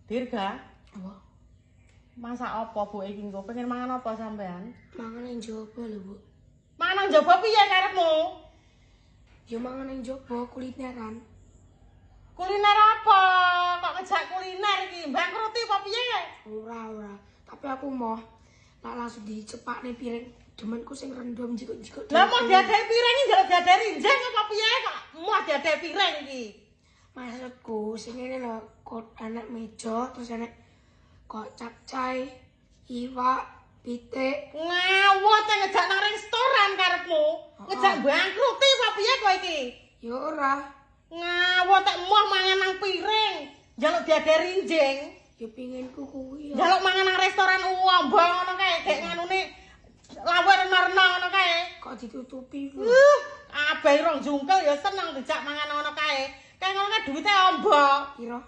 Dirga. Apa? Masak apa Bu iki engko? Pengen mangan apa sampean? Mangan yang jaba lho, Bu. Mangan nang jaba piye karepmu? Ya mangan yang jaba kulineran. Kuliner apa? Kok ngejak kuliner iki? Mbak Kruti apa piye? Ora. Tapi aku mau tak langsung dicepakne piring. Demenku sing rendom jikuk-jikuk. Lah mau diadai piring iki njaluk diadai rinjeng apa piye kok mau diadai piring iki? Maksudku sing ngene lho, kok anak meja terus enek kok capcay, iwak, pitik. Ngawut ngejak nang restoran karepmu. Ngejak bangkruti apa piye kok iki? Ya ora. Ngawut emoh mangan nang piring. Njaluk diadai rinjeng. Ya pinginku kuwi. Njaluk mangan nang restoran uombo ngono kae, gek nganune lawe rena-rena ngono kae. Kok ditutupi ku? Kabeh rong jungkel ya seneng dijak mangan ngono kae. Kae ngono kae duwite ombo. Piro?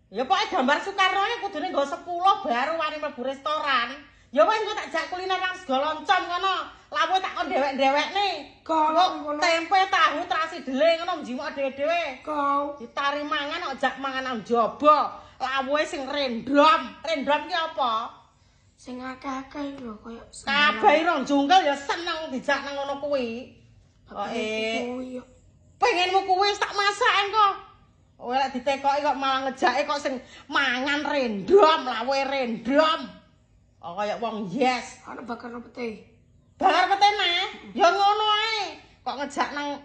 Ya pokoke gambar Soekarno e kudune nggo 10 baru wani mlebu restoran. Ya wis engko tak jak kuliner nang Sego Loncom kono. Lawe tak kon dewek-dewekne. Kok tempe tahu terasi dele ngono njimok dhewe-dhewe. kau Ditari mangan kok jak mangan nang jaba. Lawe sing rendom. Rendom ki apa? sing akeh-akeh lho koyo Kabeh rong jungkel ya seneng dijak nang ngono kuwi. kuwi. Pengenmu kuwi tak masak engko. Oh lek ditekoki kok malah ngejake kok sing mangan rendom, lawe rendom. Oh kaya wong yes. Ana bakar pete. Bakar pete meh. Ya ngono ae. Kok ngejak nang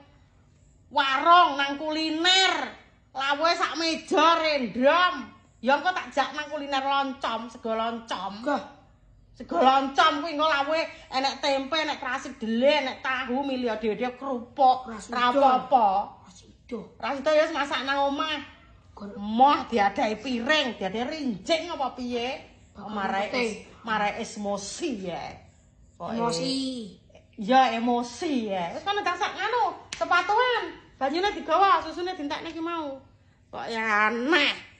warung, nang kuliner. Lawe sak meja rendom. Ya engko tak jak nang kuliner loncom, sego loncom. Gah, Sego loncom kuwi engko lawe enek tempe, enek terasi dele, enek tahu milih dhewe kerupuk, ra apa-apa. asido. Rasito ya masak nang omah. Moh diadai piring, diadai rinjing apa piye? Marai emosi ya. Emosi. Ya emosi ya. Wis kan dasak nganu, sepatuan. Banyune digawa, susune dientekne ki mau. Kok ya aneh.